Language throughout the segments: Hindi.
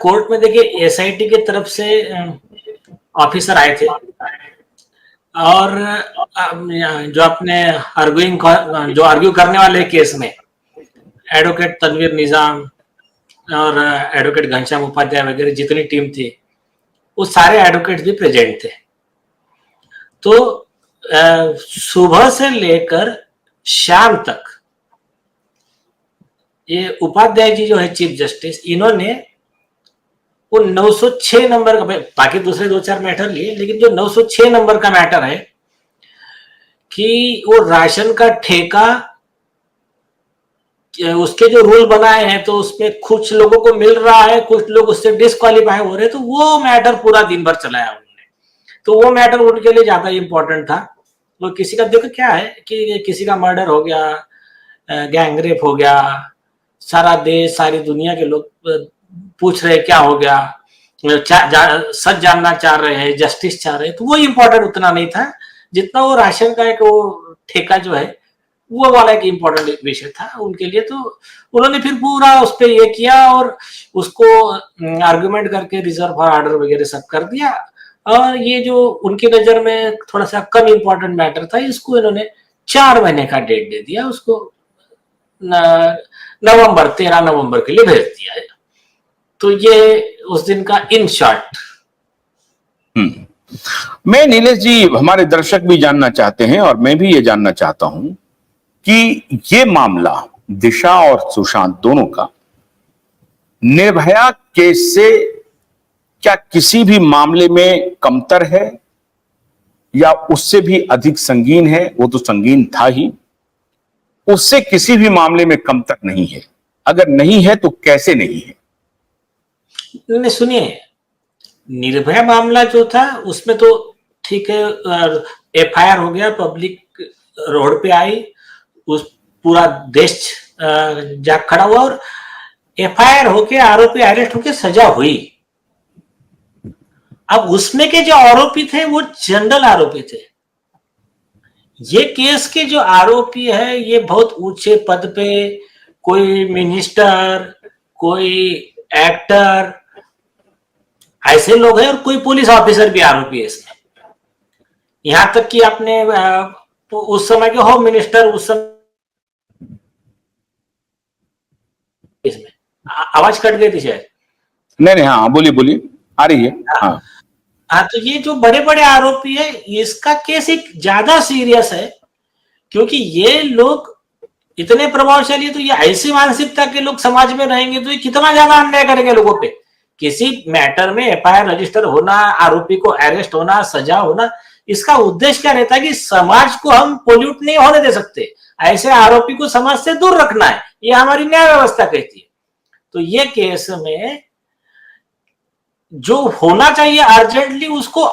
कोर्ट में देखिए एसआईटी की तरफ से ऑफिसर आए थे और जो अपने जो आर्ग्यू करने वाले केस में एडवोकेट तनवीर निजाम और एडवोकेट घनश्याम उपाध्याय वगैरह जितनी टीम थी वो सारे एडवोकेट भी प्रेजेंट थे। तो सुबह से लेकर शाम तक ये उपाध्याय जी जो है चीफ जस्टिस, इन्होंने वो 906 नंबर का, बाकी दूसरे 2-4 मैटर लिए, लेकिन जो 906 नंबर का मैटर है कि वो राशन का ठेका, उसके जो रूल बनाए हैं तो उसमें कुछ लोगों को मिल रहा है, कुछ लोग उससे डिस्क्वालीफाई हो रहे हैं, तो वो मैटर पूरा दिन भर चलाया उन्होंने। तो वो मैटर उनके लिए ज्यादा इंपॉर्टेंट था। वो किसी का, देखो क्या है कि किसी का मर्डर हो गया, गैंगरेप हो गया, सारा देश सारी दुनिया के लोग पूछ रहे क्या हो गया, सच जानना चाह रहे हैं, जस्टिस चाह रहे हैं, तो वो इम्पोर्टेंट उतना नहीं था जितना वो राशन का एक वो ठेका जो है वो वाला एक इम्पोर्टेंट विषय था उनके लिए। तो उन्होंने फिर पूरा उस पर ये किया और उसको आर्गुमेंट करके रिजर्व ऑर्डर वगैरह सब कर दिया। और ये जो उनकी नजर में थोड़ा सा कम इम्पोर्टेंट मैटर था, इसको इन्होंने 4 महीने का डेट दे दिया, उसको नवंबर 13 नवंबर के लिए भेज दिया है। तो ये उस दिन का इन शॉर्ट। मैं नीलेश जी, हमारे दर्शक भी जानना चाहते हैं और मैं भी ये जानना चाहता हूं कि ये मामला दिशा और सुशांत दोनों का निर्भया केस से क्या किसी भी मामले में कमतर है या उससे भी अधिक संगीन है? वो तो संगीन था ही, उससे किसी भी मामले में कमतर नहीं है। अगर नहीं है तो कैसे नहीं है? सुनिए, निर्भया मामला जो था उसमें तो ठीक है, एफआईआर हो गया, पब्लिक रोड पे आई, उस पूरा देश जाग खड़ा हुआ और एफआईआर होके आरोपी अरेस्ट होके सजा हुई। अब उसमें के जो आरोपी थे वो जनरल आरोपी थे। ये केस के जो आरोपी है ये बहुत ऊंचे पद पे, कोई मिनिस्टर, कोई एक्टर, ऐसे लोग हैं, और कोई पुलिस ऑफिसर भी आरोपी है इसमें। यहां तक कि आपने उस समय के होम मिनिस्टर, उस समय इसमें आवाज कट गई थी शायद। नहीं, हाँ बोलिए, आ रही है। हाँ, तो ये जो बड़े बड़े आरोपी है, इसका केस एक ज्यादा सीरियस है, क्योंकि ये लोग इतने प्रभावशाली है। तो ये ऐसी मानसिकता के लोग समाज में रहेंगे तो ये कितना ज्यादा अन्याय करेंगे लोगों पे। किसी मैटर में एफआईआर रजिस्टर होना, आरोपी को अरेस्ट होना, सजा होना, इसका उद्देश्य क्या रहता है कि समाज को हम पोल्यूट नहीं होने दे सकते, ऐसे आरोपी को समाज से दूर रखना है, ये हमारी न्याय व्यवस्था कहती है। तो ये केस में जो होना चाहिए अर्जेंटली, उसको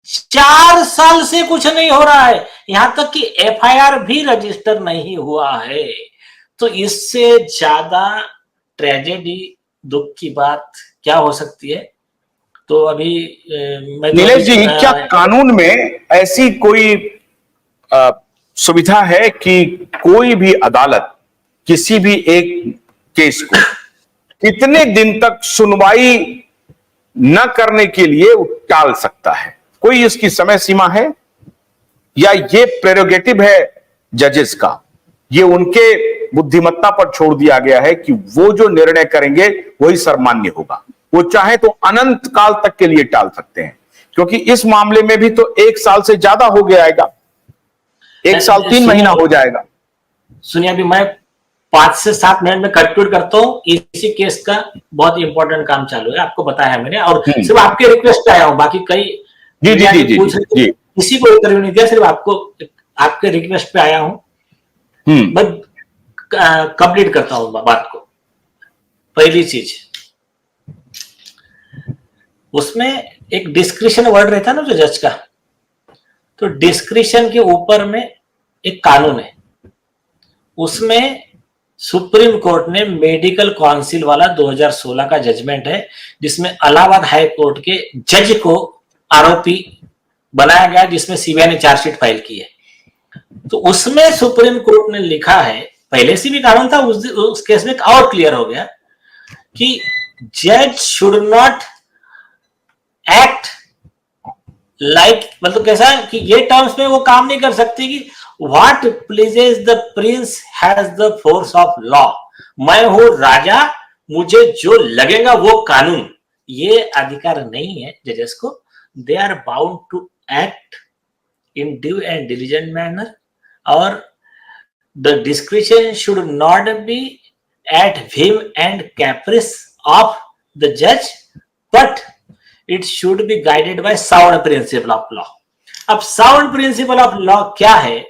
4 साल से कुछ नहीं हो रहा है, यहां तक कि एफआईआर भी रजिस्टर नहीं हुआ है। तो इससे ज्यादा ट्रेजेडी, दुख की बात क्या हो सकती है? तो अभी नीलेश जी, क्या कानून में ऐसी कोई सुविधा है कि कोई भी अदालत किसी भी एक केस को कितने दिन तक सुनवाई न करने के लिए टाल सकता है? कोई इसकी समय सीमा है या ये प्रेरोगेटिव है जजेस का? ये उनके बुद्धिमत्ता पर छोड़ दिया गया है कि वो जो निर्णय करेंगे वही सर्वमान्य होगा। वो चाहे तो अनंत काल तक के लिए टाल सकते हैं, क्योंकि इस मामले में भी तो 1 साल से ज्यादा हो गया आएगा, 1 साल 3 महीना हो जाएगा। सुनिए, अभी मैं 5 से 7 मिनट में कंक्लूड करता हूँ। इसी केस का बहुत इंपॉर्टेंट काम चालू है, आपको बताया है मैंने, और सिर्फ आपके रिक्वेस्ट पे आया हूँ, बाकी कई जी किसी को इंटरव्यू नहीं दिया, सिर्फ आपके रिक्वेस्ट पे आया हूँ। मैं कंप्लीट करता हूँ बात को। पहली चीज, उसमें एक डिस्क्रिशन वर्ड रहता है ना जो जज का, तो डिस्क्रिशन के ऊपर में एक कानून है, उसमें सुप्रीम कोर्ट ने मेडिकल काउंसिल वाला 2016 का जजमेंट है, जिसमें इलाहाबाद हाई कोर्ट के जज को आरोपी बनाया गया, जिसमें सीबीआई ने चार्जशीट फाइल की है। तो उसमें सुप्रीम कोर्ट ने लिखा है, पहले से भी कानून था, उस केस में और क्लियर हो गया कि जज शुड नॉट एक्ट लाइक, मतलब कैसा कि ये टर्म्स में वो काम नहीं कर सकती कि what pleases the Prince has the force of law, मैं हूं राजा, मुझे जो लगेगा वो कानून, ये अधिकार नहीं है जजेस को। They are bound to act in due and diligent manner, और the discretion should not be at whim and caprice of the judge, but it should be guided by sound principle of law। अब साउंड प्रिंसिपल ऑफ लॉ क्या है?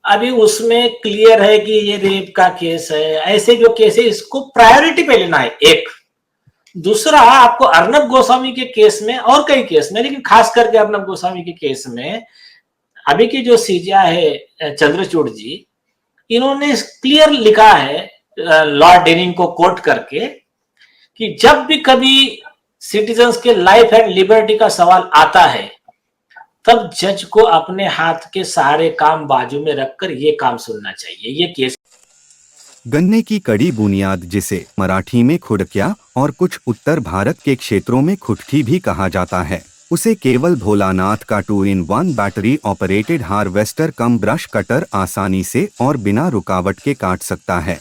अभी उसमें क्लियर है कि ये रेप का केस है, ऐसे जो केस है इसको प्रायोरिटी पे लेना है, एक। दूसरा, आपको अर्नब गोस्वामी के केस में और कई केस में, लेकिन खास करके अर्नब गोस्वामी के केस में अभी की जो सीजिया है चंद्रचूड़ जी, इन्होंने क्लियर लिखा है लॉर्ड डेनिंग को कोट करके कि जब भी कभी सिटीजन्स के लाइफ एंड लिबर्टी का सवाल आता है, तब जज को अपने हाथ के सारे काम बाजू में रखकर ये काम सुनना चाहिए। ये केस गन्ने की कड़ी बुनियाद, जिसे मराठी में खुडक्या और कुछ उत्तर भारत के क्षेत्रों में खुटकी भी कहा जाता है, उसे केवल भोलानाथ का 2-in-1 बैटरी ऑपरेटेड हार्वेस्टर कम ब्रश कटर आसानी से और बिना रुकावट के काट सकता है।